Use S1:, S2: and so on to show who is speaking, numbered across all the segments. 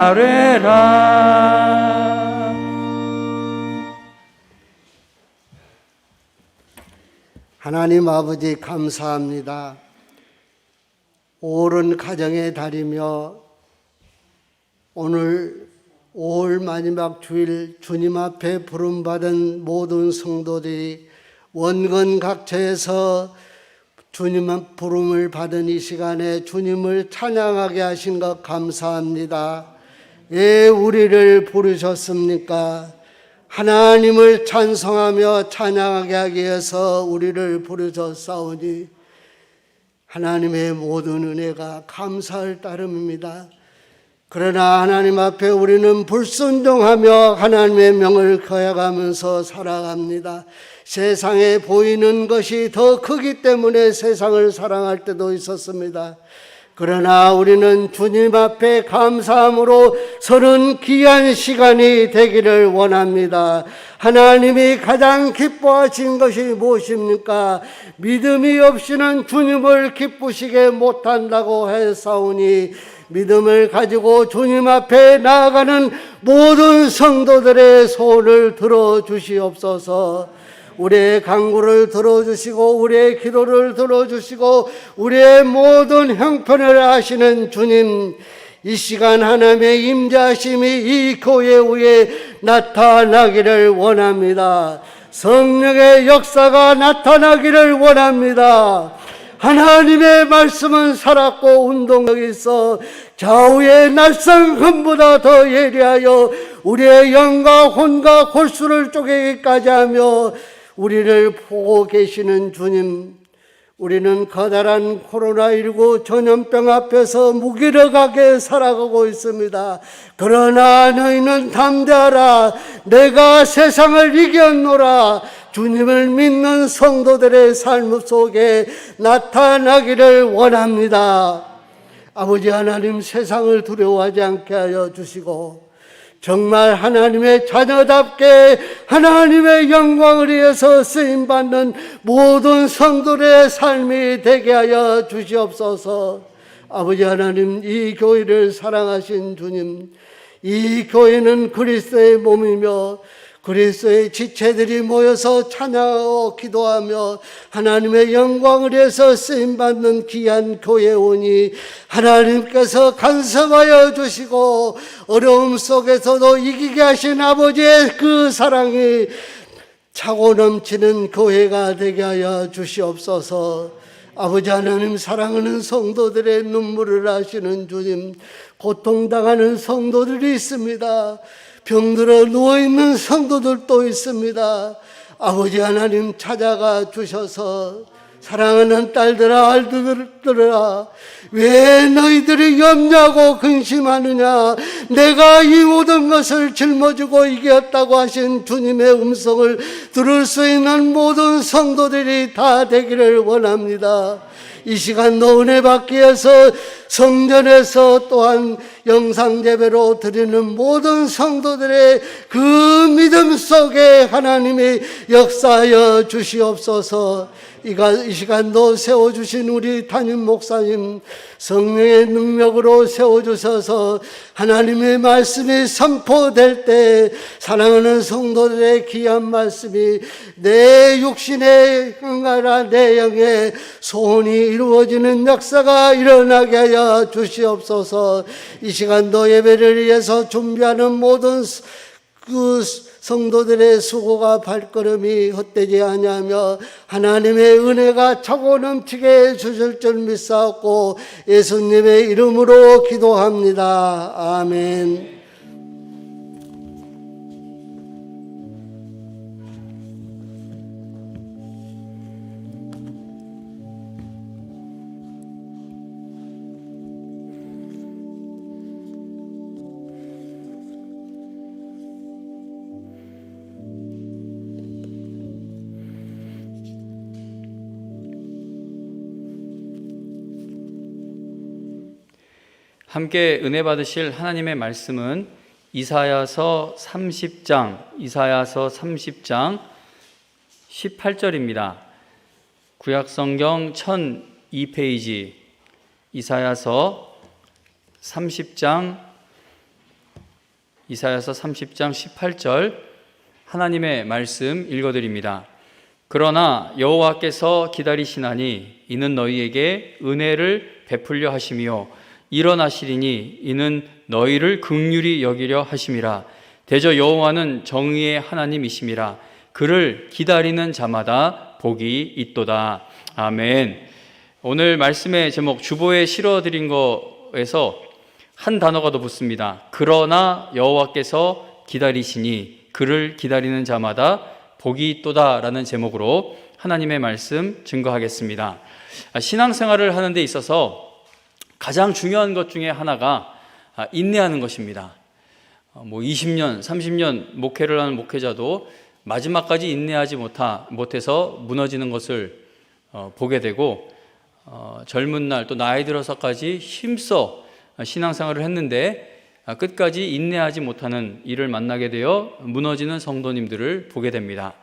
S1: 아뢰라.
S2: 하나님 아버지 감사합니다. 오랜 가정의 달이며 오늘 5월 마지막 주일 주님 앞에 부름받은 모든 성도들이 원건 각처에서 주님 부름을 받은 이 시간에 주님을 찬양하게 하신 것 감사합니다. 왜 우리를 부르셨습니까? 하나님을 찬송하며 찬양하게 하기 위해서 우리를 부르셨사오니 하나님의 모든 은혜가 감사할 따름입니다. 그러나 하나님 앞에 우리는 불순종하며 하나님의 명을 거역하면서 살아갑니다. 세상에 보이는 것이 더 크기 때문에 세상을 사랑할 때도 있었습니다. 그러나 우리는 주님 앞에 감사함으로 서는 귀한 시간이 되기를 원합니다. 하나님이 가장 기뻐하신 것이 무엇입니까? 믿음이 없이는 주님을 기쁘시게 못한다고 했사오니 믿음을 가지고 주님 앞에 나아가는 모든 성도들의 소원을 들어주시옵소서. 우리의 간구를 들어주시고 우리의 기도를 들어주시고 우리의 모든 형편을 아시는 주님, 이 시간 하나님의 임재하심이 이 교회 위에 나타나기를 원합니다. 성령의 역사가 나타나기를 원합니다. 하나님의 말씀은 살았고 운동력이 있어 좌우의 날선 금보다 더 예리하여 우리의 영과 혼과 골수를 쪼개기까지 하며 우리를 보고 계시는 주님, 우리는 커다란 코로나19 전염병 앞에서 무기력하게 살아가고 있습니다. 그러나 너희는 담대하라. 내가 세상을 이겼노라. 주님을 믿는 성도들의 삶 속에 나타나기를 원합니다. 아버지 하나님, 세상을 두려워하지 않게 하여 주시고 정말 하나님의 자녀답게 하나님의 영광을 위해서 쓰임받는 모든 성도들의 삶이 되게 하여 주시옵소서. 아버지 하나님, 이 교회를 사랑하신 주님, 이 교회는 그리스도의 몸이며 그리스도의 지체들이 모여서 찬양하고 기도하며 하나님의 영광을 위해서 쓰임받는 귀한 교회오니 하나님께서 간섭하여 주시고 어려움 속에서도 이기게 하신 아버지의 그 사랑이 차고 넘치는 교회가 되게 하여 주시옵소서. 아버지 하나님, 사랑하는 성도들의 눈물을 아시는 주님, 고통당하는 성도들이 있습니다. 병들어 누워있는 성도들도 있습니다. 아버지 하나님, 찾아가 주셔서 사랑하는 딸들아, 아들들아, 왜 너희들이 염려하고 근심하느냐? 내가 이 모든 것을 짊어지고 이겼다고 하신 주님의 음성을 들을 수 있는 모든 성도들이 다 되기를 원합니다. 이 시간도 은혜 받기 위해서 성전에서 또한 영상제배로 드리는 모든 성도들의 그 믿음 속에 하나님이 역사하여 주시옵소서. 이 시간도 세워주신 우리 담임 목사님, 성령의 능력으로 세워주셔서 하나님의 말씀이 선포될 때 사랑하는 성도들의 귀한 말씀이 내 육신의 흥하라 내 영의 소원이 이루어지는 역사가 일어나게 하여 주시옵소서. 이 시간도 예배를 위해서 준비하는 모든 그 성도들의 수고가 발걸음이 헛되지 아니하며 하나님의 은혜가 차고 넘치게 해주실 줄 믿사옵고 예수님의 이름으로 기도합니다. 아멘.
S1: 함께 은혜 받으실 하나님의 말씀은 이사야서 30장 18절입니다. 구약성경 1002페이지 이사야서 30장 이사야서 30장 18절 하나님의 말씀 읽어드립니다. 그러나 여호와께서 기다리시나니 이는 너희에게 은혜를 베풀려 하심이요 일어나시리니 이는 너희를 긍휼히 여기려 하심이라. 대저 여호와는 정의의 하나님이심이라. 그를 기다리는 자마다 복이 있도다. 아멘. 오늘 말씀의 제목 주보에 실어드린 거에서 한 단어가 더 붙습니다. 그러나 여호와께서 기다리시니 그를 기다리는 자마다 복이 있도다 라는 제목으로 하나님의 말씀 증거하겠습니다. 신앙생활을 하는 데 있어서 가장 중요한 것 중에 하나가 인내하는 것입니다. 20년, 30년 목회를 하는 목회자도 마지막까지 인내하지 못해서 무너지는 것을 보게 되고, 젊은 날 또 나이 들어서까지 힘써 신앙생활을 했는데 끝까지 인내하지 못하는 일을 만나게 되어 무너지는 성도님들을 보게 됩니다.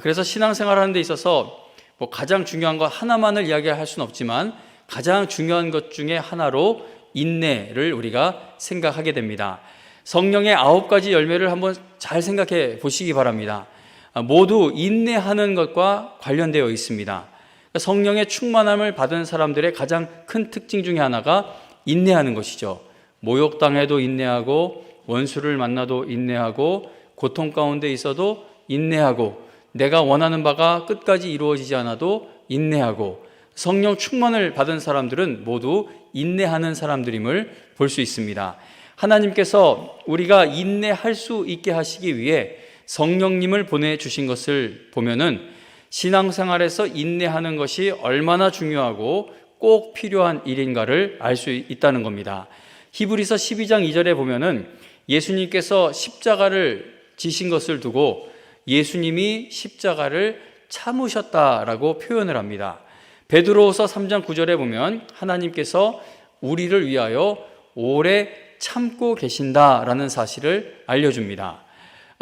S1: 그래서 신앙생활을 하는 데 있어서 가장 중요한 것 하나만을 이야기할 수는 없지만 가장 중요한 것 중에 하나로 인내를 우리가 생각하게 됩니다. 성령의 9가지 열매를 한번 잘 생각해 보시기 바랍니다. 모두 인내하는 것과 관련되어 있습니다. 성령의 충만함을 받은 사람들의 가장 큰 특징 중에 하나가 인내하는 것이죠. 모욕당해도 인내하고, 원수를 만나도 인내하고, 고통 가운데 있어도 인내하고, 내가 원하는 바가 끝까지 이루어지지 않아도 인내하고, 성령 충만을 받은 사람들은 모두 인내하는 사람들임을 볼 수 있습니다. 하나님께서 우리가 인내할 수 있게 하시기 위해 성령님을 보내주신 것을 보면은 신앙생활에서 인내하는 것이 얼마나 중요하고 꼭 필요한 일인가를 알 수 있다는 겁니다. 히브리서 12장 2절에 보면은 예수님께서 십자가를 지신 것을 두고 예수님이 십자가를 참으셨다라고 표현을 합니다. 베드로후서 3장 9절에 보면 하나님께서 우리를 위하여 오래 참고 계신다라는 사실을 알려줍니다.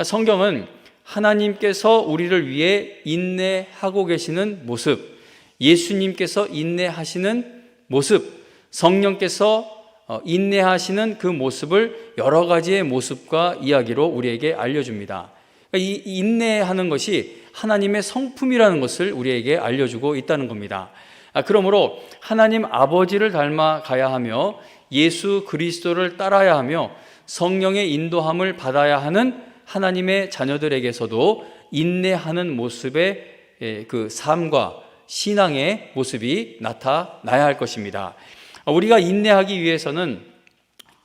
S1: 성경은 하나님께서 우리를 위해 인내하고 계시는 모습, 예수님께서 인내하시는 모습, 성령께서 인내하시는 그 모습을 여러 가지의 모습과 이야기로 우리에게 알려줍니다. 이 인내하는 것이 하나님의 성품이라는 것을 우리에게 알려주고 있다는 겁니다. 그러므로 하나님 아버지를 닮아가야 하며 예수 그리스도를 따라야 하며 성령의 인도함을 받아야 하는 하나님의 자녀들에게서도 인내하는 모습의 그 삶과 신앙의 모습이 나타나야 할 것입니다. 우리가 인내하기 위해서는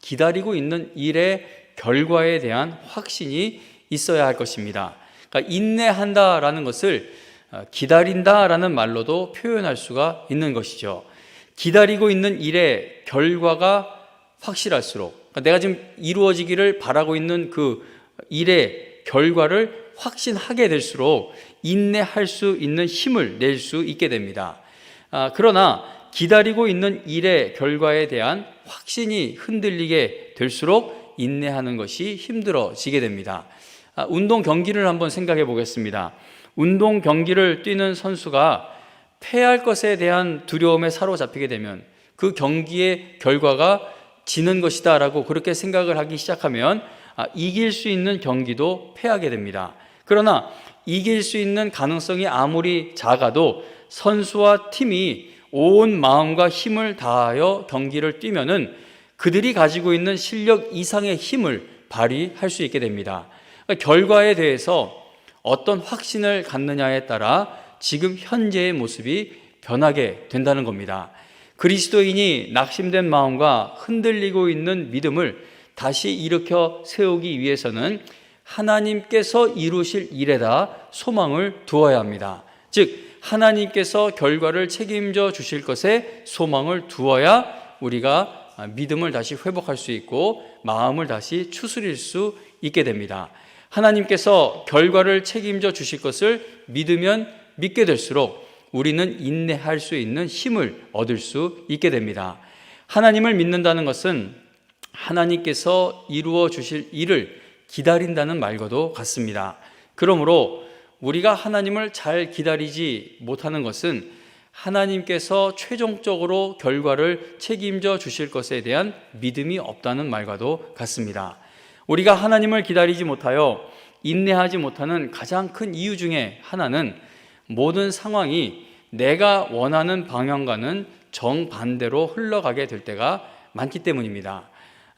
S1: 기다리고 있는 일의 결과에 대한 확신이 있어야 할 것입니다. 그러니까 인내한다라는 것을 기다린다라는 말로도 표현할 수가 있는 것이죠. 기다리고 있는 일의 결과가 확실할수록, 그러니까 내가 지금 이루어지기를 바라고 있는 그 일의 결과를 확신하게 될수록 인내할 수 있는 힘을 낼 수 있게 됩니다. 그러나 기다리고 있는 일의 결과에 대한 확신이 흔들리게 될수록 인내하는 것이 힘들어지게 됩니다. 운동 경기를 한번 생각해 보겠습니다. 운동 경기를 뛰는 선수가 패할 것에 대한 두려움에 사로잡히게 되면 그 경기의 결과가 지는 것이다 라고 그렇게 생각을 하기 시작하면 이길 수 있는 경기도 패하게 됩니다. 그러나 이길 수 있는 가능성이 아무리 작아도 선수와 팀이 온 마음과 힘을 다하여 경기를 뛰면은 그들이 가지고 있는 실력 이상의 힘을 발휘할 수 있게 됩니다. 그러니까 결과에 대해서 어떤 확신을 갖느냐에 따라 지금 현재의 모습이 변하게 된다는 겁니다. 그리스도인이 낙심된 마음과 흔들리고 있는 믿음을 다시 일으켜 세우기 위해서는 하나님께서 이루실 일에다 소망을 두어야 합니다. 즉 하나님께서 결과를 책임져 주실 것에 소망을 두어야 우리가 믿음을 다시 회복할 수 있고 마음을 다시 추스릴 수 있게 됩니다. 하나님께서 결과를 책임져 주실 것을 믿으면 믿게 될수록 우리는 인내할 수 있는 힘을 얻을 수 있게 됩니다. 하나님을 믿는다는 것은 하나님께서 이루어 주실 일을 기다린다는 말과도 같습니다. 그러므로 우리가 하나님을 잘 기다리지 못하는 것은 하나님께서 최종적으로 결과를 책임져 주실 것에 대한 믿음이 없다는 말과도 같습니다. 우리가 하나님을 기다리지 못하여 인내하지 못하는 가장 큰 이유 중에 하나는 모든 상황이 내가 원하는 방향과는 정반대로 흘러가게 될 때가 많기 때문입니다.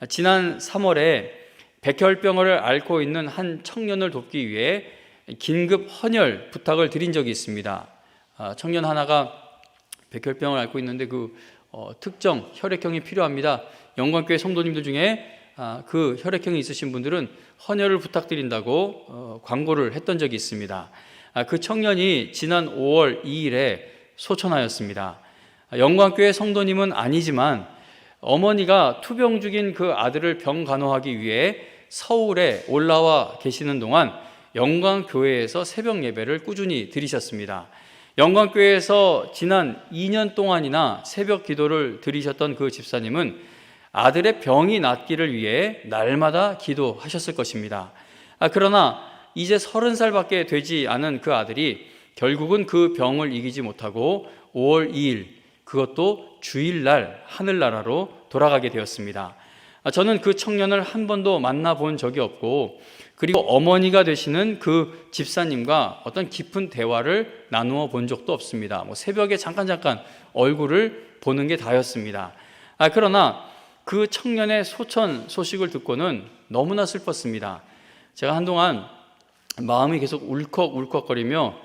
S1: 지난 3월에 백혈병을 앓고 있는 한 청년을 돕기 위해 긴급 헌혈 부탁을 드린 적이 있습니다. 청년 하나가 백혈병을 앓고 있는데 특정 혈액형이 필요합니다. 영광교회 성도님들 중에 그 혈액형이 있으신 분들은 헌혈을 부탁드린다고 광고를 했던 적이 있습니다. 그 청년이 지난 5월 2일에 소천하였습니다. 영광교회 성도님은 아니지만 어머니가 투병 중인 그 아들을 병 간호하기 위해 서울에 올라와 계시는 동안 영광교회에서 새벽 예배를 꾸준히 드리셨습니다. 영광교회에서 지난 2년 동안이나 새벽 기도를 드리셨던 그 집사님은 아들의 병이 낫기를 위해 날마다 기도하셨을 것입니다. 그러나 이제 30살밖에 되지 않은 그 아들이 결국은 그 병을 이기지 못하고 5월 2일, 그것도 주일날 하늘나라로 돌아가게 되었습니다. 저는 그 청년을 한 번도 만나본 적이 없고, 그리고 어머니가 되시는 그 집사님과 어떤 깊은 대화를 나누어 본 적도 없습니다. 새벽에 잠깐 얼굴을 보는 게 다였습니다. 그러나 그 청년의 소천 소식을 듣고는 너무나 슬펐습니다. 제가 한동안 마음이 계속 울컥울컥거리며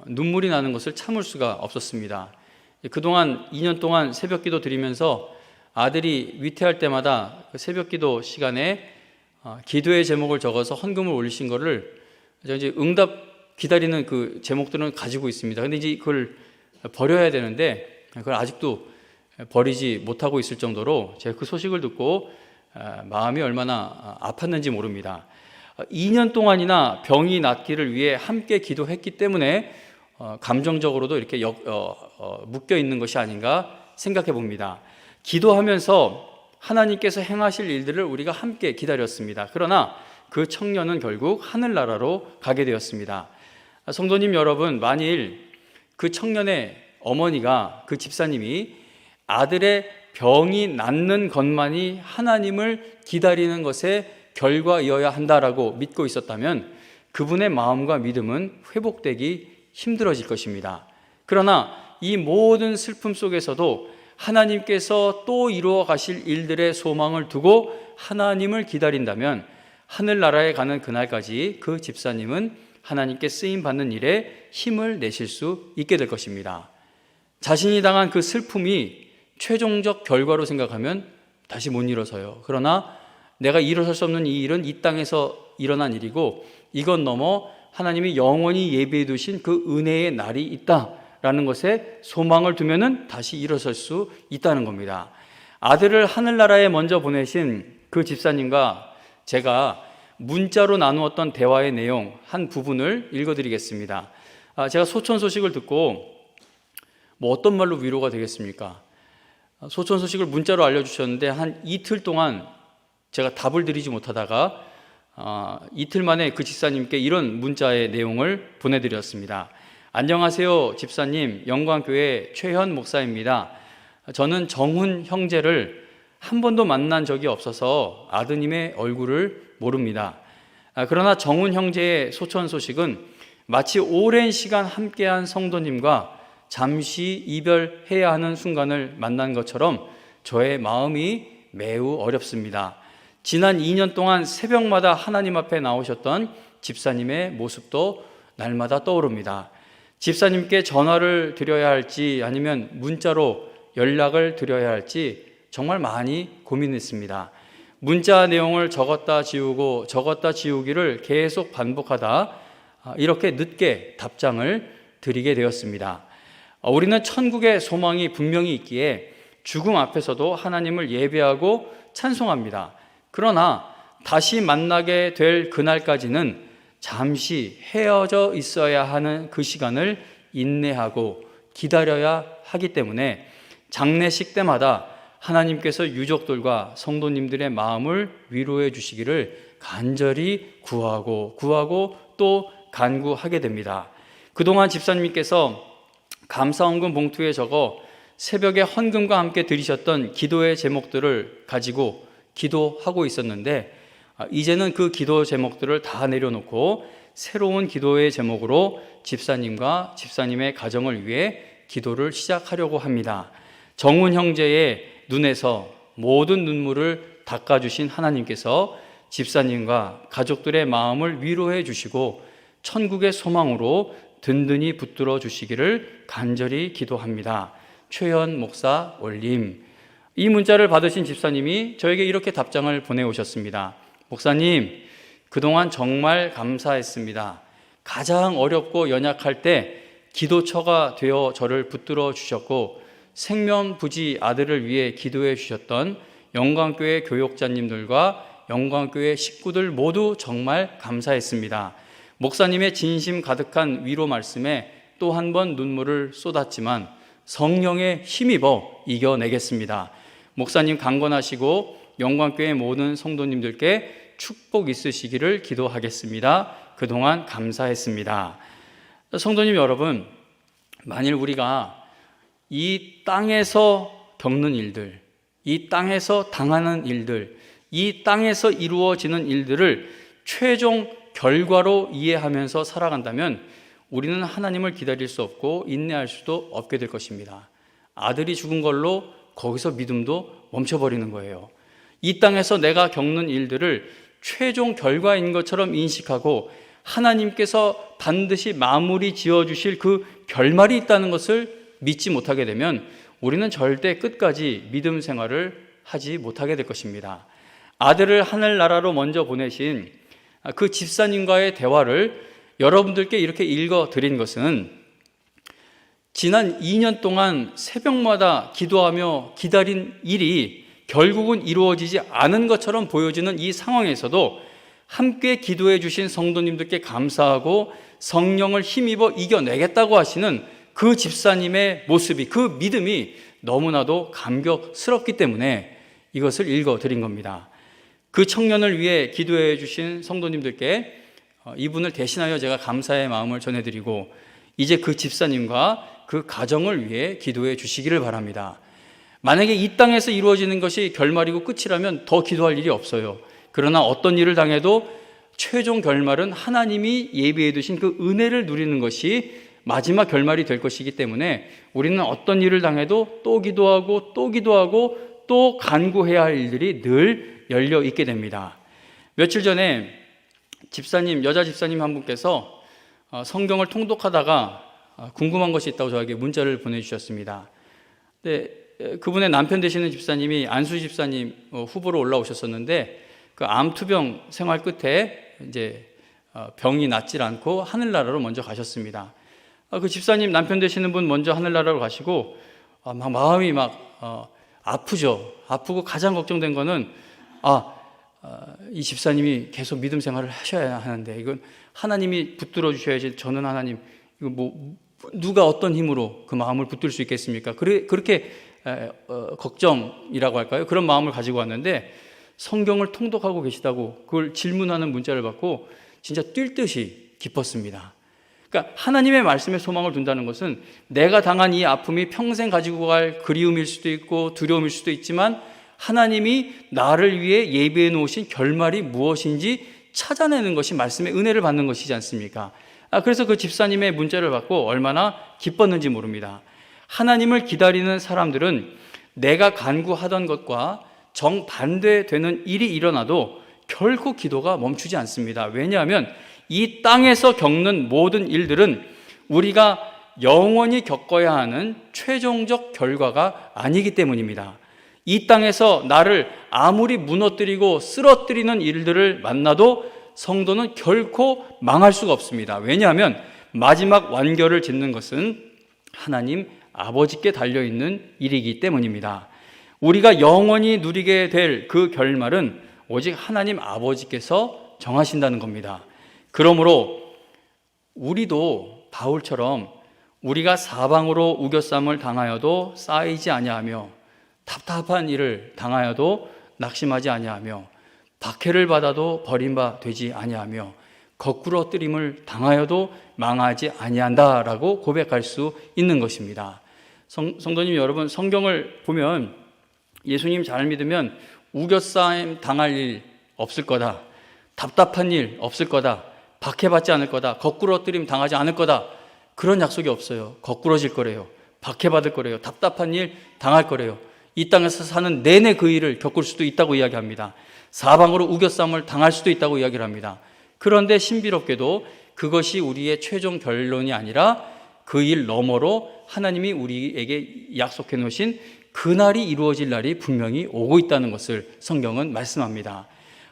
S1: 눈물이 나는 것을 참을 수가 없었습니다. 그동안 2년 동안 새벽 기도 드리면서 아들이 위태할 때마다 그 새벽 기도 시간에 기도의 제목을 적어서 헌금을 올리신 거를 제가 이제 응답 기다리는 그 제목들은 가지고 있습니다. 근데 이제 그걸 버려야 되는데 그걸 아직도 버리지 못하고 있을 정도로 제가 그 소식을 듣고 마음이 얼마나 아팠는지 모릅니다. 2년 동안이나 병이 낫기를 위해 함께 기도했기 때문에 감정적으로도 이렇게 묶여 있는 것이 아닌가 생각해 봅니다. 기도하면서 하나님께서 행하실 일들을 우리가 함께 기다렸습니다. 그러나 그 청년은 결국 하늘나라로 가게 되었습니다. 성도님 여러분, 만일 그 청년의 어머니가, 그 집사님이 아들의 병이 낫는 것만이 하나님을 기다리는 것의 결과이어야 한다라고 믿고 있었다면 그분의 마음과 믿음은 회복되기 힘들어질 것입니다. 그러나 이 모든 슬픔 속에서도 하나님께서 또 이루어 가실 일들의 소망을 두고 하나님을 기다린다면 하늘나라에 가는 그날까지 그 집사님은 하나님께 쓰임받는 일에 힘을 내실 수 있게 될 것입니다. 자신이 당한 그 슬픔이 최종적 결과로 생각하면 다시 못 일어서요. 그러나 내가 일어설 수 없는 이 일은 이 땅에서 일어난 일이고 이건 넘어 하나님이 영원히 예비해 두신 그 은혜의 날이 있다라는 것에 소망을 두면은 다시 일어설 수 있다는 겁니다. 아들을 하늘나라에 먼저 보내신 그 집사님과 제가 문자로 나누었던 대화의 내용 한 부분을 읽어드리겠습니다. 제가 소천 소식을 듣고 어떤 말로 위로가 되겠습니까? 소천 소식을 문자로 알려주셨는데 한 이틀 동안 제가 답을 드리지 못하다가 이틀 만에 그 집사님께 이런 문자의 내용을 보내드렸습니다. 안녕하세요 집사님, 영광교회 최현 목사입니다. 저는 정훈 형제를 한 번도 만난 적이 없어서 아드님의 얼굴을 모릅니다. 그러나 정훈 형제의 소천 소식은 마치 오랜 시간 함께한 성도님과 잠시 이별해야 하는 순간을 만난 것처럼 저의 마음이 매우 어렵습니다. 지난 2년 동안 새벽마다 하나님 앞에 나오셨던 집사님의 모습도 날마다 떠오릅니다. 집사님께 전화를 드려야 할지 아니면 문자로 연락을 드려야 할지 정말 많이 고민했습니다. 문자 내용을 적었다 지우고 적었다 지우기를 계속 반복하다 이렇게 늦게 답장을 드리게 되었습니다. 우리는 천국의 소망이 분명히 있기에 죽음 앞에서도 하나님을 예배하고 찬송합니다. 그러나 다시 만나게 될 그날까지는 잠시 헤어져 있어야 하는 그 시간을 인내하고 기다려야 하기 때문에 장례식 때마다 하나님께서 유족들과 성도님들의 마음을 위로해 주시기를 간절히 구하고 또 간구하게 됩니다. 그동안 집사님께서 감사헌금 봉투에 적어 새벽에 헌금과 함께 드리셨던 기도의 제목들을 가지고 기도하고 있었는데 이제는 그 기도 제목들을 다 내려놓고 새로운 기도의 제목으로 집사님과 집사님의 가정을 위해 기도를 시작하려고 합니다. 정훈 형제의 눈에서 모든 눈물을 닦아주신 하나님께서 집사님과 가족들의 마음을 위로해 주시고 천국의 소망으로 든든히 붙들어 주시기를 간절히 기도합니다. 최현 목사 올림. 이 문자를 받으신 집사님이 저에게 이렇게 답장을 보내오셨습니다. 목사님, 그동안 정말 감사했습니다. 가장 어렵고 연약할 때 기도처가 되어 저를 붙들어 주셨고 생면부지 아들을 위해 기도해 주셨던 영광교회 교역자님들과 영광교회 식구들 모두 정말 감사했습니다. 목사님의 진심 가득한 위로 말씀에 또 한 번 눈물을 쏟았지만 성령에 힘입어 이겨내겠습니다. 목사님 강건하시고 영광교회 모든 성도님들께 축복 있으시기를 기도하겠습니다. 그동안 감사했습니다. 성도님 여러분, 만일 우리가 이 땅에서 겪는 일들, 이 땅에서 당하는 일들, 이 땅에서 이루어지는 일들을 최종 결과로 이해하면서 살아간다면 우리는 하나님을 기다릴 수 없고 인내할 수도 없게 될 것입니다. 아들이 죽은 걸로 거기서 믿음도 멈춰버리는 거예요. 이 땅에서 내가 겪는 일들을 최종 결과인 것처럼 인식하고 하나님께서 반드시 마무리 지어주실 그 결말이 있다는 것을 믿지 못하게 되면 우리는 절대 끝까지 믿음 생활을 하지 못하게 될 것입니다. 아들을 하늘나라로 먼저 보내신 그 집사님과의 대화를 여러분들께 이렇게 읽어드린 것은 지난 2년 동안 새벽마다 기도하며 기다린 일이 결국은 이루어지지 않은 것처럼 보여지는 이 상황에서도 함께 기도해 주신 성도님들께 감사하고 성령을 힘입어 이겨내겠다고 하시는 그 집사님의 모습이, 그 믿음이 너무나도 감격스럽기 때문에 이것을 읽어드린 겁니다. 그 청년을 위해 기도해 주신 성도님들께 이분을 대신하여 제가 감사의 마음을 전해드리고 이제 그 집사님과 그 가정을 위해 기도해 주시기를 바랍니다. 만약에 이 땅에서 이루어지는 것이 결말이고 끝이라면 더 기도할 일이 없어요. 그러나 어떤 일을 당해도 최종 결말은 하나님이 예비해 두신 그 은혜를 누리는 것이 마지막 결말이 될 것이기 때문에 우리는 어떤 일을 당해도 또 기도하고 또 기도하고 또 간구해야 할 일들이 늘 열려 있게 됩니다. 며칠 전에 여자 집사님 한 분께서 성경을 통독하다가 궁금한 것이 있다고 저에게 문자를 보내주셨습니다. 근데 그분의 남편 되시는 집사님이 안수 집사님 후보로 올라오셨었는데 그 암투병 생활 끝에 이제 병이 낫질 않고 하늘나라로 먼저 가셨습니다. 그 집사님 남편 되시는 분 먼저 하늘나라로 가시고 막 마음이 아프죠. 아프고 가장 걱정된 거는 이 집사님이 계속 믿음 생활을 하셔야 하는데 이건 하나님이 붙들어 주셔야지. 저는 하나님 이거 누가 어떤 힘으로 그 마음을 붙들 수 있겠습니까? 그렇게 걱정이라고 할까요? 그런 마음을 가지고 왔는데 성경을 통독하고 계시다고 그걸 질문하는 문자를 받고 진짜 뛸 듯이 기뻤습니다. 그러니까 하나님의 말씀에 소망을 둔다는 것은 내가 당한 이 아픔이 평생 가지고 갈 그리움일 수도 있고 두려움일 수도 있지만 하나님이 나를 위해 예비해 놓으신 결말이 무엇인지 찾아내는 것이 말씀의 은혜를 받는 것이지 않습니까? 그래서 그 집사님의 문자를 받고 얼마나 기뻤는지 모릅니다. 하나님을 기다리는 사람들은 내가 간구하던 것과 정반대되는 일이 일어나도 결코 기도가 멈추지 않습니다. 왜냐하면 이 땅에서 겪는 모든 일들은 우리가 영원히 겪어야 하는 최종적 결과가 아니기 때문입니다. 이 땅에서 나를 아무리 무너뜨리고 쓰러뜨리는 일들을 만나도 성도는 결코 망할 수가 없습니다. 왜냐하면 마지막 완결을 짓는 것은 하나님 아버지께 달려있는 일이기 때문입니다. 우리가 영원히 누리게 될 그 결말은 오직 하나님 아버지께서 정하신다는 겁니다. 그러므로 우리도 바울처럼 우리가 사방으로 우겨쌈을 당하여도 쌓이지 아니하며 답답한 일을 당하여도 낙심하지 아니하며 박해를 받아도 버림바 되지 아니하며 거꾸로 뜨림을 당하여도 망하지 아니한다라고 고백할 수 있는 것입니다. 성도님 여러분, 성경을 보면 예수님 잘 믿으면 우겨싸임 당할 일 없을 거다. 답답한 일 없을 거다. 박해받지 않을 거다. 거꾸로 엎드림 당하지 않을 거다. 그런 약속이 없어요. 거꾸러질 거래요. 박해받을 거래요. 답답한 일 당할 거래요. 이 땅에서 사는 내내 그 일을 겪을 수도 있다고 이야기합니다. 사방으로 우겨싸움을 당할 수도 있다고 이야기를 합니다. 그런데 신비롭게도 그것이 우리의 최종 결론이 아니라 그 일 너머로 하나님이 우리에게 약속해 놓으신 그날이 이루어질 날이 분명히 오고 있다는 것을 성경은 말씀합니다.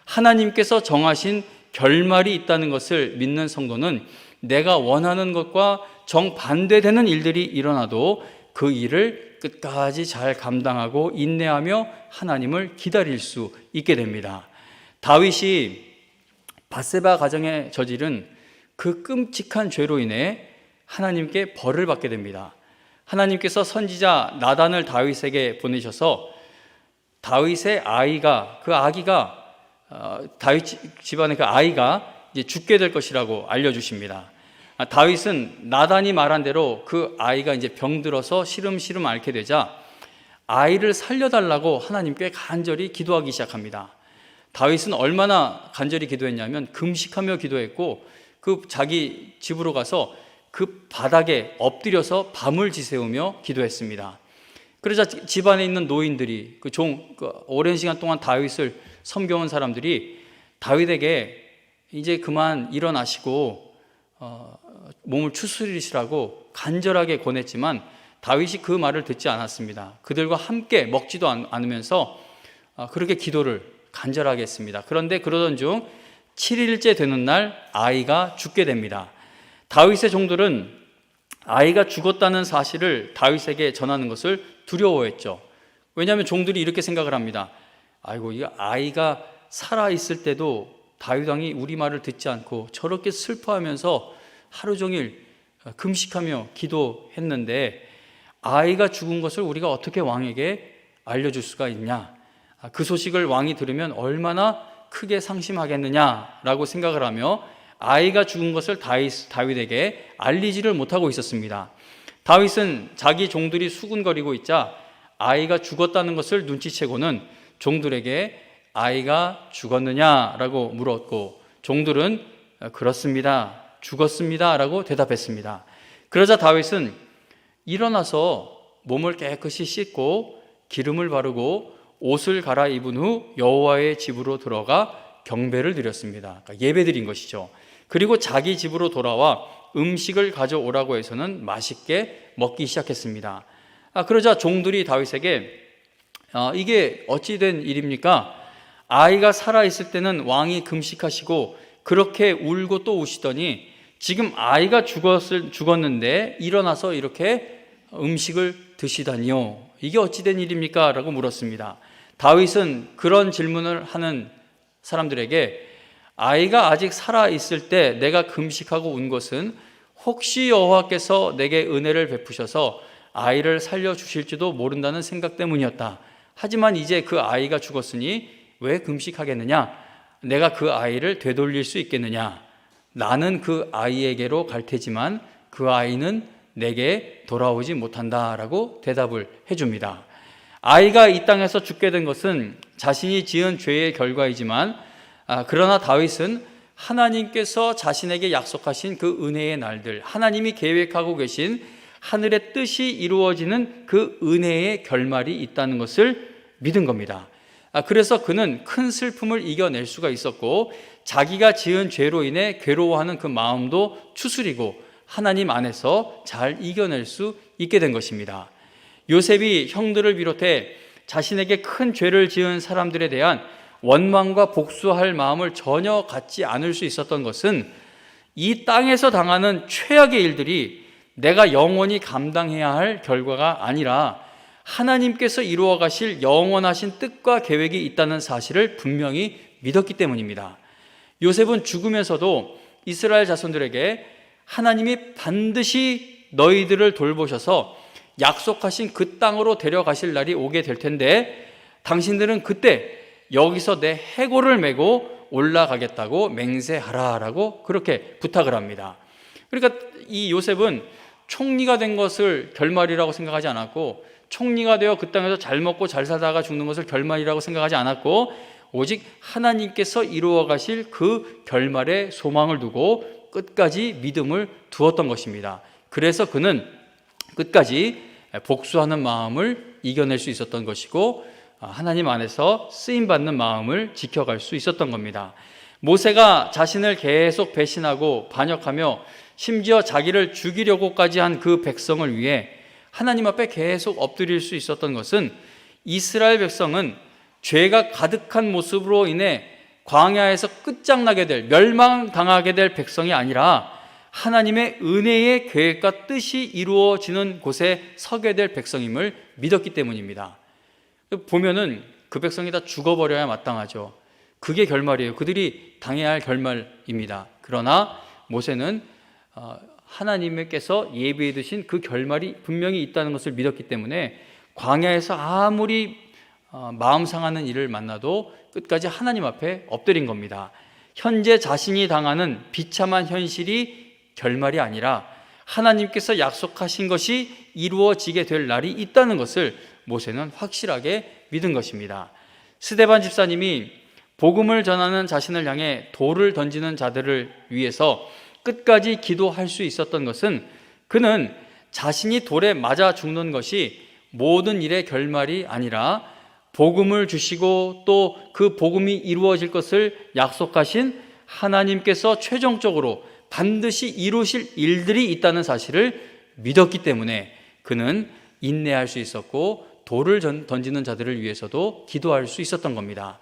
S1: 하나님께서 정하신 결말이 있다는 것을 믿는 성도는 내가 원하는 것과 정반대되는 일들이 일어나도 그 일을 끝까지 잘 감당하고 인내하며 하나님을 기다릴 수 있게 됩니다. 다윗이 밧세바 가정에 저지른 그 끔찍한 죄로 인해 하나님께 벌을 받게 됩니다. 하나님께서 선지자 나단을 다윗에게 보내셔서 다윗의 아기가 다윗 집안의 그 아이가 이제 죽게 될 것이라고 알려주십니다. 다윗은 나단이 말한 대로 그 아이가 이제 병들어서 시름시름 앓게 되자 아이를 살려달라고 하나님께 간절히 기도하기 시작합니다. 다윗은 얼마나 간절히 기도했냐면 금식하며 기도했고 그 자기 집으로 가서 그 바닥에 엎드려서 밤을 지새우며 기도했습니다. 그러자 집안에 있는 노인들이 오랜 시간 동안 다윗을 섬겨온 사람들이 다윗에게 이제 그만 일어나시고 몸을 추스리시라고 간절하게 권했지만 다윗이 그 말을 듣지 않았습니다. 그들과 함께 먹지도 않으면서 그렇게 기도를 간절하게 했습니다. 그런데 그러던 중 7일째 되는 날 아이가 죽게 됩니다. 다윗의 종들은 아이가 죽었다는 사실을 다윗에게 전하는 것을 두려워했죠. 왜냐하면 종들이 이렇게 생각을 합니다. 아이고, 이 아이가 살아있을 때도 다윗 왕이 우리 말을 듣지 않고 저렇게 슬퍼하면서 하루 종일 금식하며 기도했는데 아이가 죽은 것을 우리가 어떻게 왕에게 알려줄 수가 있냐? 그 소식을 왕이 들으면 얼마나 크게 상심하겠느냐라고 생각을 하며 아이가 죽은 것을 다윗에게 알리지를 못하고 있었습니다. 다윗은 자기 종들이 수군거리고 있자 아이가 죽었다는 것을 눈치채고는 종들에게 아이가 죽었느냐라고 물었고 종들은 그렇습니다, 죽었습니다 라고 대답했습니다. 그러자 다윗은 일어나서 몸을 깨끗이 씻고 기름을 바르고 옷을 갈아입은 후 여호와의 집으로 들어가 경배를 드렸습니다. 그러니까 예배드린 것이죠. 그리고 자기 집으로 돌아와 음식을 가져오라고 해서는 맛있게 먹기 시작했습니다. 그러자 종들이 다윗에게 이게 어찌 된 일입니까? 아이가 살아있을 때는 왕이 금식하시고 그렇게 울고 또 우시더니 지금 아이가 죽었는데 일어나서 이렇게 음식을 드시다니요. 이게 어찌 된 일입니까? 라고 물었습니다. 다윗은 그런 질문을 하는 사람들에게 아이가 아직 살아있을 때 내가 금식하고 운 것은 혹시 여호와께서 내게 은혜를 베푸셔서 아이를 살려주실지도 모른다는 생각 때문이었다. 하지만 이제 그 아이가 죽었으니 왜 금식하겠느냐? 내가 그 아이를 되돌릴 수 있겠느냐? 나는 그 아이에게로 갈 테지만 그 아이는 내게 돌아오지 못한다라고 대답을 해줍니다. 아이가 이 땅에서 죽게 된 것은 자신이 지은 죄의 결과이지만 그러나 다윗은 하나님께서 자신에게 약속하신 그 은혜의 날들, 하나님이 계획하고 계신 하늘의 뜻이 이루어지는 그 은혜의 결말이 있다는 것을 믿은 겁니다. 그래서 그는 큰 슬픔을 이겨낼 수가 있었고 자기가 지은 죄로 인해 괴로워하는 그 마음도 추스리고 하나님 안에서 잘 이겨낼 수 있게 된 것입니다. 요셉이 형들을 비롯해 자신에게 큰 죄를 지은 사람들에 대한 원망과 복수할 마음을 전혀 갖지 않을 수 있었던 것은 이 땅에서 당하는 최악의 일들이 내가 영원히 감당해야 할 결과가 아니라 하나님께서 이루어 가실 영원하신 뜻과 계획이 있다는 사실을 분명히 믿었기 때문입니다. 요셉은 죽으면서도 이스라엘 자손들에게 하나님이 반드시 너희들을 돌보셔서 약속하신 그 땅으로 데려가실 날이 오게 될 텐데 당신들은 그때 여기서 내 해골을 메고 올라가겠다고 맹세하라라고 그렇게 부탁을 합니다. 그러니까 이 요셉은 총리가 된 것을 결말이라고 생각하지 않았고 총리가 되어 그 땅에서 잘 먹고 잘 살다가 죽는 것을 결말이라고 생각하지 않았고 오직 하나님께서 이루어 가실 그 결말에 소망을 두고 끝까지 믿음을 두었던 것입니다. 그래서 그는 끝까지 복수하는 마음을 이겨낼 수 있었던 것이고 하나님 안에서 쓰임받는 마음을 지켜갈 수 있었던 겁니다. 모세가 자신을 계속 배신하고 반역하며 심지어 자기를 죽이려고까지 한 그 백성을 위해 하나님 앞에 계속 엎드릴 수 있었던 것은 이스라엘 백성은 죄가 가득한 모습으로 인해 광야에서 끝장나게 될, 멸망당하게 될 백성이 아니라 하나님의 은혜의 계획과 뜻이 이루어지는 곳에 서게 될 백성임을 믿었기 때문입니다. 보면은 그 백성이 다 죽어버려야 마땅하죠. 그게 결말이에요. 그들이 당해야 할 결말입니다. 그러나 모세는 하나님께서 예비해 두신 그 결말이 분명히 있다는 것을 믿었기 때문에 광야에서 아무리 마음 상하는 일을 만나도 끝까지 하나님 앞에 엎드린 겁니다. 현재 자신이 당하는 비참한 현실이 결말이 아니라 하나님께서 약속하신 것이 이루어지게 될 날이 있다는 것을 모세는 확실하게 믿은 것입니다. 스데반 집사님이 복음을 전하는 자신을 향해 돌을 던지는 자들을 위해서 끝까지 기도할 수 있었던 것은 그는 자신이 돌에 맞아 죽는 것이 모든 일의 결말이 아니라 복음을 주시고 또 그 복음이 이루어질 것을 약속하신 하나님께서 최종적으로 반드시 이루실 일들이 있다는 사실을 믿었기 때문에 그는 인내할 수 있었고 돌을 던지는 자들을 위해서도 기도할 수 있었던 겁니다.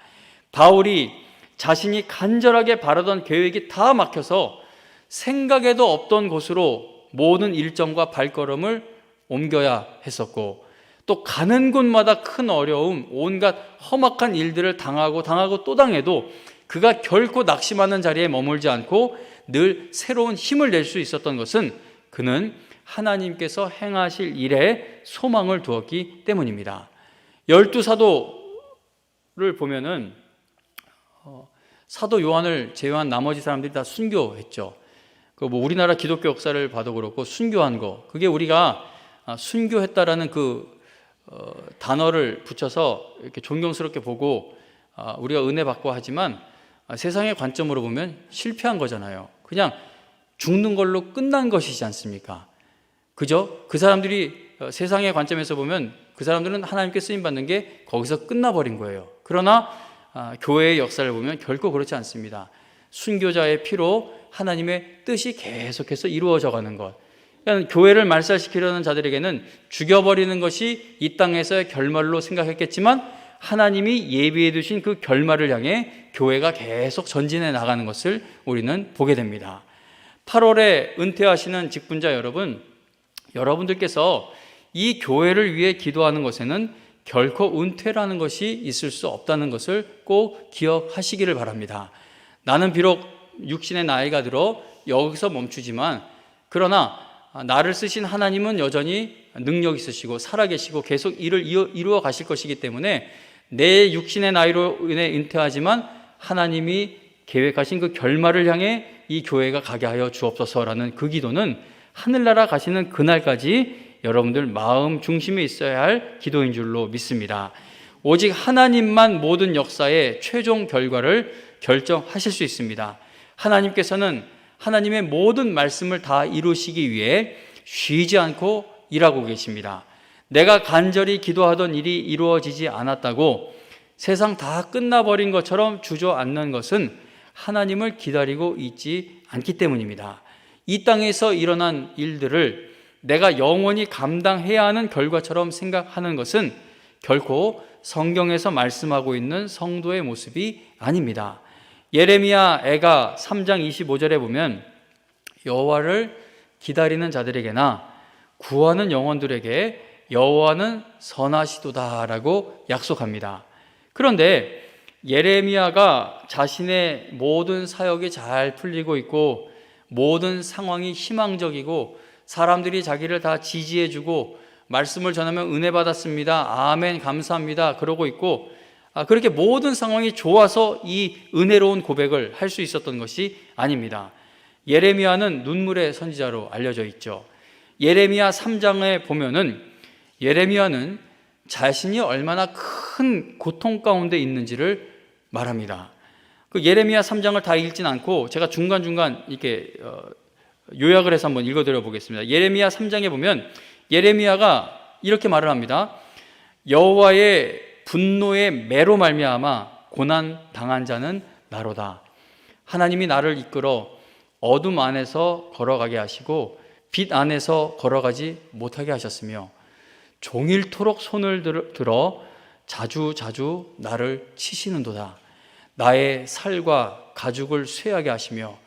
S1: 바울이 자신이 간절하게 바라던 계획이 다 막혀서 생각에도 없던 곳으로 모든 일정과 발걸음을 옮겨야 했었고 또 가는 곳마다 큰 어려움, 온갖 험악한 일들을 당하고 또 당해도 그가 결코 낙심하는 자리에 머물지 않고 늘 새로운 힘을 낼 수 있었던 것은 그는 하나님께서 행하실 일에 소망을 두었기 때문입니다. 12사도를 보면은 사도 요한을 제외한 나머지 사람들이 다 순교했죠. 우리나라 기독교 역사를 봐도 그렇고 순교한 거, 그게 우리가 순교했다라는 그 단어를 붙여서 이렇게 존경스럽게 보고 우리가 은혜 받고 하지만 세상의 관점으로 보면 실패한 거잖아요. 그냥 죽는 걸로 끝난 것이지 않습니까? 그죠? 그 사람들이 세상의 관점에서 보면 그 사람들은 하나님께 쓰임받는 게 거기서 끝나버린 거예요. 그러나 교회의 역사를 보면 결코 그렇지 않습니다. 순교자의 피로 하나님의 뜻이 계속해서 이루어져 가는 것. 그러니까 교회를 말살시키려는 자들에게는 죽여버리는 것이 이 땅에서의 결말로 생각했겠지만 하나님이 예비해 두신 그 결말을 향해 교회가 계속 전진해 나가는 것을 우리는 보게 됩니다. 8월에 은퇴하시는 직분자 여러분, 여러분들께서 이 교회를 위해 기도하는 것에는 결코 은퇴라는 것이 있을 수 없다는 것을 꼭 기억하시기를 바랍니다. 나는 비록 육신의 나이가 들어 여기서 멈추지만 그러나 나를 쓰신 하나님은 여전히 능력 있으시고 살아계시고 계속 일을 이루어 가실 것이기 때문에 내 육신의 나이로 인해 은퇴하지만 하나님이 계획하신 그 결말을 향해 이 교회가 가게 하여 주옵소서라는 그 기도는 하늘나라 가시는 그날까지 여러분들 마음 중심에 있어야 할 기도인 줄로 믿습니다. 오직 하나님만 모든 역사의 최종 결과를 결정하실 수 있습니다. 하나님께서는 하나님의 모든 말씀을 다 이루시기 위해 쉬지 않고 일하고 계십니다. 내가 간절히 기도하던 일이 이루어지지 않았다고 세상 다 끝나버린 것처럼 주저앉는 것은 하나님을 기다리고 있지 않기 때문입니다. 이 땅에서 일어난 일들을 내가 영원히 감당해야 하는 결과처럼 생각하는 것은 결코 성경에서 말씀하고 있는 성도의 모습이 아닙니다. 예레미야 애가 3장 25절에 보면 여호와를 기다리는 자들에게나 구하는 영혼들에게 여호와는 선하시도다라고 약속합니다. 그런데 예레미야가 자신의 모든 사역이 잘 풀리고 있고 모든 상황이 희망적이고 사람들이 자기를 다 지지해주고 말씀을 전하면 은혜 받았습니다. 아멘 감사합니다. 그러고 있고 그렇게 모든 상황이 좋아서 이 은혜로운 고백을 할 수 있었던 것이 아닙니다. 예레미야는 눈물의 선지자로 알려져 있죠. 예레미야 3장에 보면은 예레미야는 자신이 얼마나 큰 고통 가운데 있는지를 말합니다. 그 예레미야 3장을 다 읽진 않고 제가 중간중간 이렇게 요약을 해서 한번 읽어드려 보겠습니다. 예레미야 3장에 보면 예레미야가 이렇게 말을 합니다. 여호와의 분노의 매로 말미암아 고난 당한 자는 나로다. 하나님이 나를 이끌어 어둠 안에서 걸어가게 하시고 빛 안에서 걸어가지 못하게 하셨으며 종일토록 손을 들어 자주 나를 치시는도다. 나의 살과 가죽을 쇠하게 하시며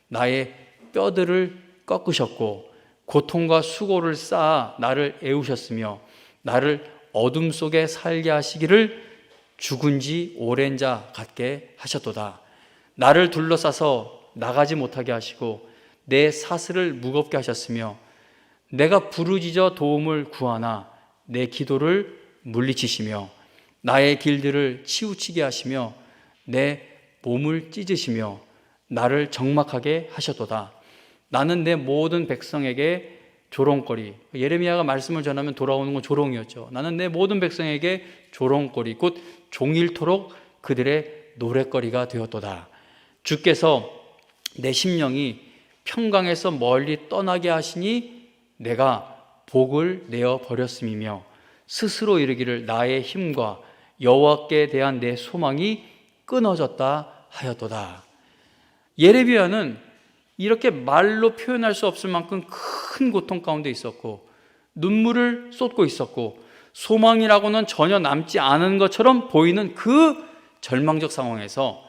S1: 나의 뼈들을 꺾으셨고 고통과 수고를 쌓아 나를 애우셨으며 나를 어둠 속에 살게 하시기를 죽은 지 오랜 자 같게 하셨도다. 나를 둘러싸서 나가지 못하게 하시고 내 사슬을 무겁게 하셨으며 내가 부르짖어 도움을 구하나 내 기도를 물리치시며 나의 길들을 치우치게 하시며 내 몸을 찢으시며 나를 적막하게 하셨도다. 나는 내 모든 백성에게 조롱거리, 예레미야가 말씀을 전하면 돌아오는 건 조롱이었죠. 나는 내 모든 백성에게 조롱거리, 곧 종일토록 그들의 노랫거리가 되었도다. 주께서 내 심령이 평강에서 멀리 떠나게 하시니 내가 복을 내어 버렸음이며 스스로 이르기를 나의 힘과 여호와께 대한 내 소망이 끊어졌다 하였도다. 예레미야는 이렇게 말로 표현할 수 없을 만큼 큰 고통 가운데 있었고 눈물을 쏟고 있었고 소망이라고는 전혀 남지 않은 것처럼 보이는 그 절망적 상황에서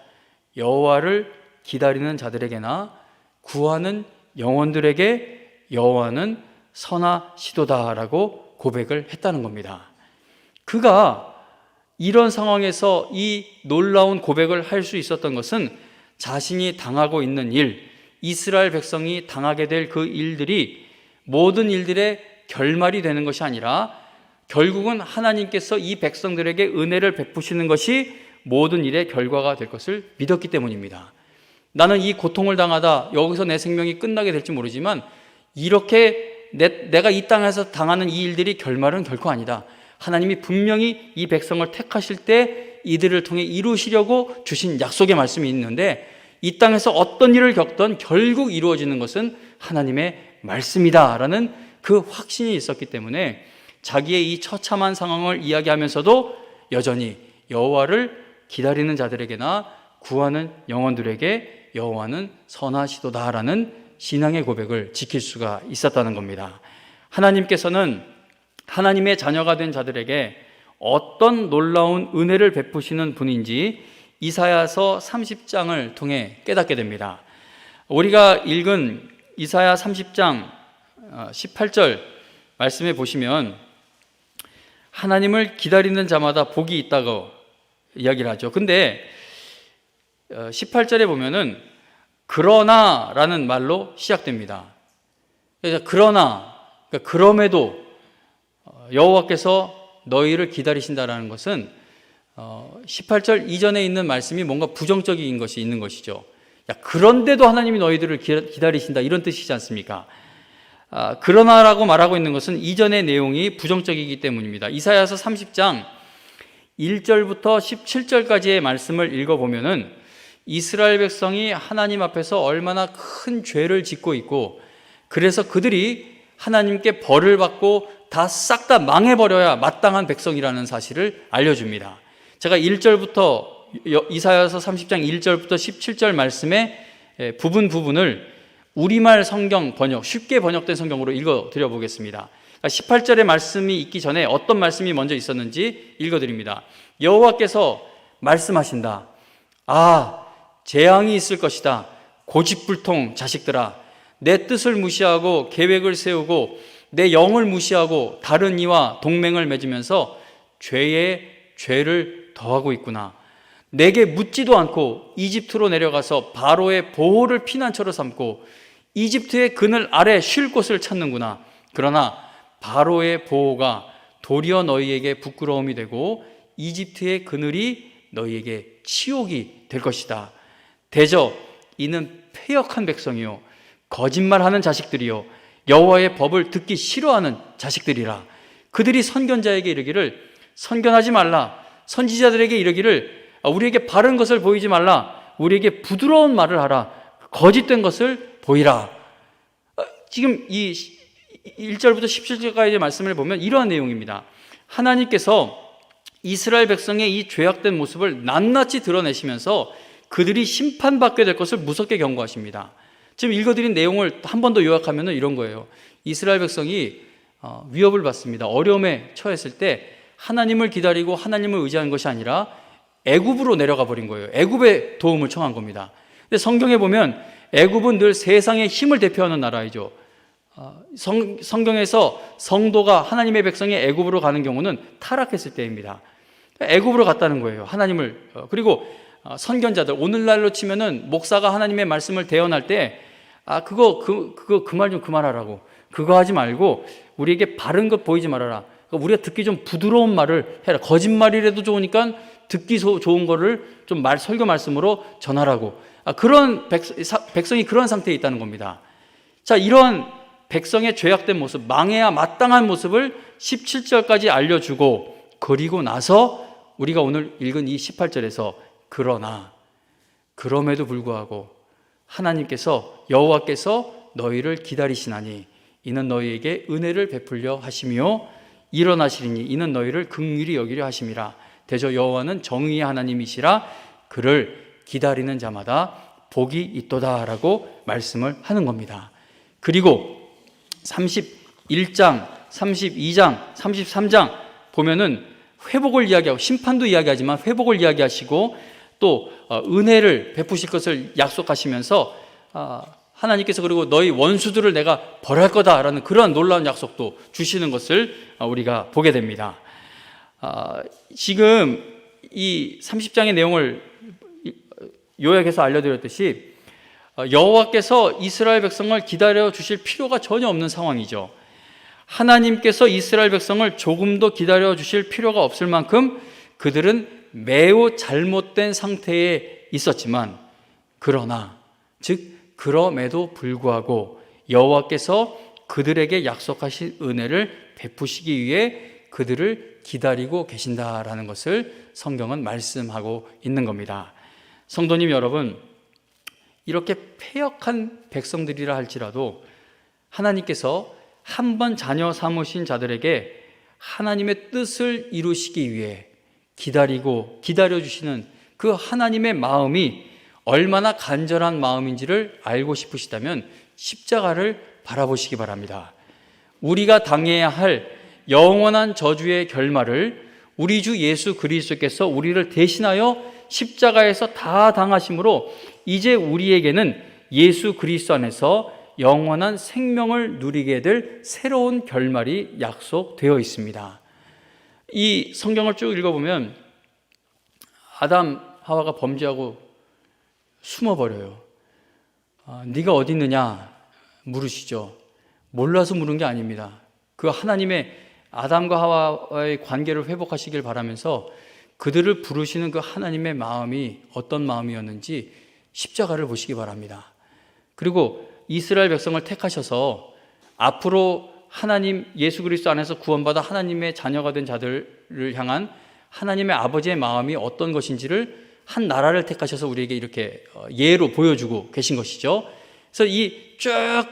S1: 여호와를 기다리는 자들에게나 구하는 영혼들에게 여호와는 선하시도다라고 고백을 했다는 겁니다. 그가 이런 상황에서 이 놀라운 고백을 할 수 있었던 것은 자신이 당하고 있는 일, 이스라엘 백성이 당하게 될 그 일들이 모든 일들의 결말이 되는 것이 아니라 결국은 하나님께서 이 백성들에게 은혜를 베푸시는 것이 모든 일의 결과가 될 것을 믿었기 때문입니다. 나는 이 고통을 당하다 여기서 내 생명이 끝나게 될지 모르지만 이렇게 내가 이 땅에서 당하는 이 일들이 결말은 결코 아니다. 하나님이 분명히 이 백성을 택하실 때 이들을 통해 이루시려고 주신 약속의 말씀이 있는데 이 땅에서 어떤 일을 겪던 결국 이루어지는 것은 하나님의 말씀이다라는 그 확신이 있었기 때문에 자기의 이 처참한 상황을 이야기하면서도 여전히 여호와를 기다리는 자들에게나 구하는 영혼들에게 여호와는 선하시도다라는 신앙의 고백을 지킬 수가 있었다는 겁니다. 하나님께서는 하나님의 자녀가 된 자들에게 어떤 놀라운 은혜를 베푸시는 분인지 이사야서 30장을 통해 깨닫게 됩니다. 우리가 읽은 이사야 30장 18절 말씀에 보시면 하나님을 기다리는 자마다 복이 있다고 이야기를 하죠. 근데 18절에 보면은 그러나라는 말로 시작됩니다. 그래서 그러나, 그러니까 그럼에도 여호와께서 너희를 기다리신다라는 것은 18절 이전에 있는 말씀이 뭔가 부정적인 것이 있는 것이죠. 그런데도 하나님이 너희들을 기다리신다 이런 뜻이지 않습니까? 그러나라고 말하고 있는 것은 이전의 내용이 부정적이기 때문입니다. 이사야서 30장 1절부터 17절까지의 말씀을 읽어보면은 이스라엘 백성이 하나님 앞에서 얼마나 큰 죄를 짓고 있고 그래서 그들이 하나님께 벌을 받고 다 싹 다 망해버려야 마땅한 백성이라는 사실을 알려줍니다. 제가 1절부터 이사야서 30장 1절부터 17절 말씀의 부분을 우리말 성경 번역, 쉽게 번역된 성경으로 읽어드려 보겠습니다. 18절의 말씀이 있기 전에 어떤 말씀이 먼저 있었는지 읽어드립니다. 여호와께서 말씀하신다. 재앙이 있을 것이다. 고집불통 자식들아, 내 뜻을 무시하고 계획을 세우고 내 영을 무시하고 다른 이와 동맹을 맺으면서 죄에 죄를 더하고 있구나. 내게 묻지도 않고 이집트로 내려가서 바로의 보호를 피난처로 삼고 이집트의 그늘 아래 쉴 곳을 찾는구나. 그러나 바로의 보호가 도리어 너희에게 부끄러움이 되고 이집트의 그늘이 너희에게 치욕이 될 것이다. 대저 이는 패역한 백성이요 거짓말하는 자식들이요 여호와의 법을 듣기 싫어하는 자식들이라. 그들이 선견자에게 이르기를 선견하지 말라. 선지자들에게 이르기를 우리에게 바른 것을 보이지 말라. 우리에게 부드러운 말을 하라. 거짓된 것을 보이라. 지금 이 1절부터 17절까지의 말씀을 보면 이러한 내용입니다. 하나님께서 이스라엘 백성의 이 죄악된 모습을 낱낱이 드러내시면서 그들이 심판받게 될 것을 무섭게 경고하십니다. 지금 읽어드린 내용을 한 번 더 요약하면 이런 거예요. 이스라엘 백성이 위협을 받습니다. 어려움에 처했을 때 하나님을 기다리고 하나님을 의지한 것이 아니라 애굽으로 내려가 버린 거예요. 애굽의 도움을 청한 겁니다. 근데 성경에 보면 애굽은 늘 세상의 힘을 대표하는 나라이죠. 성경에서 성도가 하나님의 백성이 애굽으로 가는 경우는 타락했을 때입니다. 애굽으로 갔다는 거예요. 하나님을. 그리고 선견자들, 오늘날로 치면은 목사가 하나님의 말씀을 대언할 때 그 말 좀 그만하라고, 그거 하지 말고 우리에게 바른 것 보이지 말아라. 우리가 듣기 좀 부드러운 말을 해라. 거짓말이라도 좋으니까 듣기 좋은 거를 좀 설교 말씀으로 전하라고. 그런 백성이 그런 상태에 있다는 겁니다. 자, 이런 백성의 죄악된 모습, 망해야 마땅한 모습을 17절까지 알려주고, 그리고 나서 우리가 오늘 읽은 이 18절에서 그럼에도 불구하고 하나님께서, 여호와께서 너희를 기다리시나니 이는 너희에게 은혜를 베풀려 하시며 일어나시리니 이는 너희를 긍휼히 여기려 하심이라. 대저 여호와는 정의의 하나님이시라. 그를 기다리는 자마다 복이 있도다라고 말씀을 하는 겁니다. 그리고 31장, 32장, 33장 보면은 회복을 이야기하고, 심판도 이야기하지만 회복을 이야기하시고 또 은혜를 베푸실 것을 약속하시면서 하나님께서 그리고 너희 원수들을 내가 벌할 거다라는 그러한 놀라운 약속도 주시는 것을 우리가 보게 됩니다. 지금 이 30장의 내용을 요약해서 알려드렸듯이 여호와께서 이스라엘 백성을 기다려 주실 필요가 전혀 없는 상황이죠. 하나님께서 이스라엘 백성을 조금도 기다려 주실 필요가 없을 만큼 그들은 매우 잘못된 상태에 있었지만, 그럼에도 불구하고 여호와께서 그들에게 약속하신 은혜를 베푸시기 위해 그들을 기다리고 계신다라는 것을 성경은 말씀하고 있는 겁니다. 성도님 여러분, 이렇게 패역한 백성들이라 할지라도 하나님께서 한 번 자녀 삼으신 자들에게 하나님의 뜻을 이루시기 위해 기다려주시는 그 하나님의 마음이 얼마나 간절한 마음인지를 알고 싶으시다면 십자가를 바라보시기 바랍니다. 우리가 당해야 할 영원한 저주의 결말을 우리 주 예수 그리스도께서 우리를 대신하여 십자가에서 다 당하심으로 이제 우리에게는 예수 그리스도 안에서 영원한 생명을 누리게 될 새로운 결말이 약속되어 있습니다. 이 성경을 쭉 읽어보면 아담 하와가 범죄하고 숨어버려요. 네가 어디 있느냐 물으시죠. 몰라서 물은 게 아닙니다. 그 하나님의 아담과 하와의 관계를 회복하시길 바라면서 그들을 부르시는 그 하나님의 마음이 어떤 마음이었는지 십자가를 보시기 바랍니다. 그리고 이스라엘 백성을 택하셔서 앞으로 하나님 예수 그리스도 안에서 구원받아 하나님의 자녀가 된 자들을 향한 하나님의 아버지의 마음이 어떤 것인지를 한 나라를 택하셔서 우리에게 이렇게 예로 보여주고 계신 것이죠. 그래서 이 쭉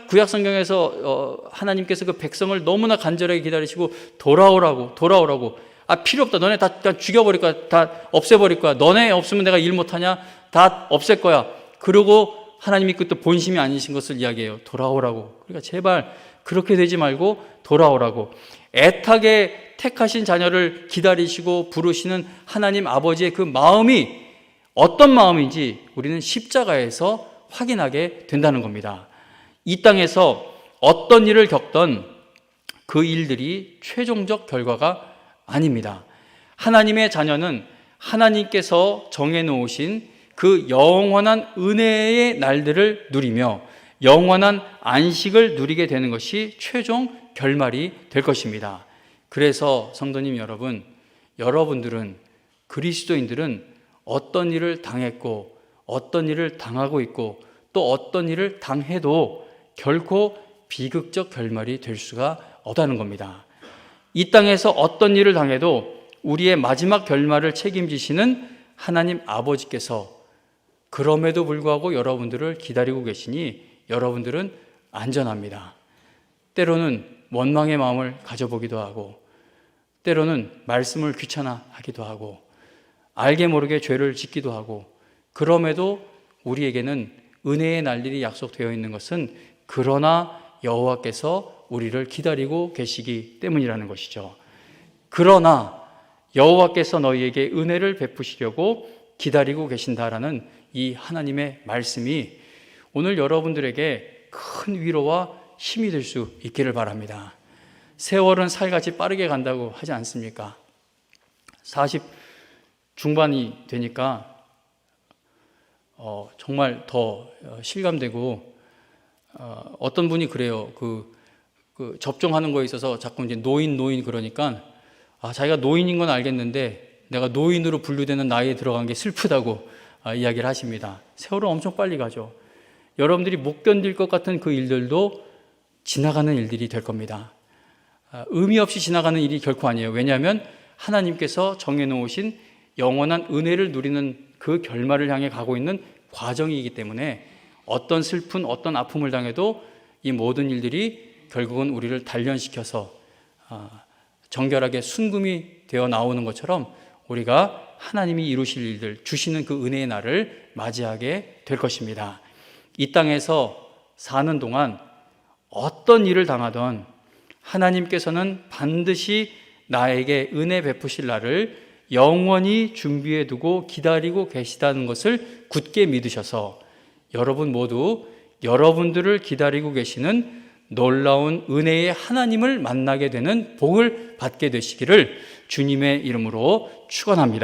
S1: 구약 성경에서 하나님께서 그 백성을 너무나 간절하게 기다리시고 돌아오라고 필요 없다, 너네 다 죽여버릴 거야, 다 없애버릴 거야, 너네 없으면 내가 일 못하냐, 다 없앨 거야. 그러고 하나님이 그것도 본심이 아니신 것을 이야기해요. 돌아오라고. 그러니까 제발 그렇게 되지 말고 돌아오라고. 애타게 택하신 자녀를 기다리시고 부르시는 하나님 아버지의 그 마음이 어떤 마음인지 우리는 십자가에서 확인하게 된다는 겁니다. 이 땅에서 어떤 일을 겪던 그 일들이 최종적 결과가 아닙니다. 하나님의 자녀는 하나님께서 정해놓으신 그 영원한 은혜의 날들을 누리며 영원한 안식을 누리게 되는 것이 최종 결말이 될 것입니다. 그래서 성도님 여러분, 여러분들은, 그리스도인들은 어떤 일을 당했고 어떤 일을 당하고 있고 또 어떤 일을 당해도 결코 비극적 결말이 될 수가 없다는 겁니다. 이 땅에서 어떤 일을 당해도 우리의 마지막 결말을 책임지시는 하나님 아버지께서 그럼에도 불구하고 여러분들을 기다리고 계시니 여러분들은 안전합니다. 때로는 원망의 마음을 가져보기도 하고, 때로는 말씀을 귀찮아하기도 하고, 알게 모르게 죄를 짓기도 하고, 그럼에도 우리에게는 은혜의 날일이 약속되어 있는 것은 그러나 여호와께서 우리를 기다리고 계시기 때문이라는 것이죠. 그러나 여호와께서 너희에게 은혜를 베푸시려고 기다리고 계신다라는 이 하나님의 말씀이 오늘 여러분들에게 큰 위로와 힘이 될 수 있기를 바랍니다. 세월은 살같이 빠르게 간다고 하지 않습니까? 40 중반이 되니까 정말 더 실감되고, 어떤 분이 그래요. 그 접종하는 거에 있어서 자꾸 이제 노인 그러니까 자기가 노인인 건 알겠는데 내가 노인으로 분류되는 나이에 들어간 게 슬프다고 이야기를 하십니다. 세월은 엄청 빨리 가죠. 여러분들이 못 견딜 것 같은 그 일들도 지나가는 일들이 될 겁니다. 의미 없이 지나가는 일이 결코 아니에요. 왜냐하면 하나님께서 정해놓으신 영원한 은혜를 누리는 그 결말을 향해 가고 있는 과정이기 때문에 어떤 슬픈 어떤 아픔을 당해도 이 모든 일들이 결국은 우리를 단련시켜서 정결하게 순금이 되어 나오는 것처럼 우리가 하나님이 이루실 일들, 주시는 그 은혜의 날을 맞이하게 될 것입니다. 이 땅에서 사는 동안 어떤 일을 당하던 하나님께서는 반드시 나에게 은혜 베푸실 날을 영원히 준비해 두고 기다리고 계시다는 것을 굳게 믿으셔서 여러분 모두 여러분들을 기다리고 계시는 놀라운 은혜의 하나님을 만나게 되는 복을 받게 되시기를 주님의 이름으로 축원합니다.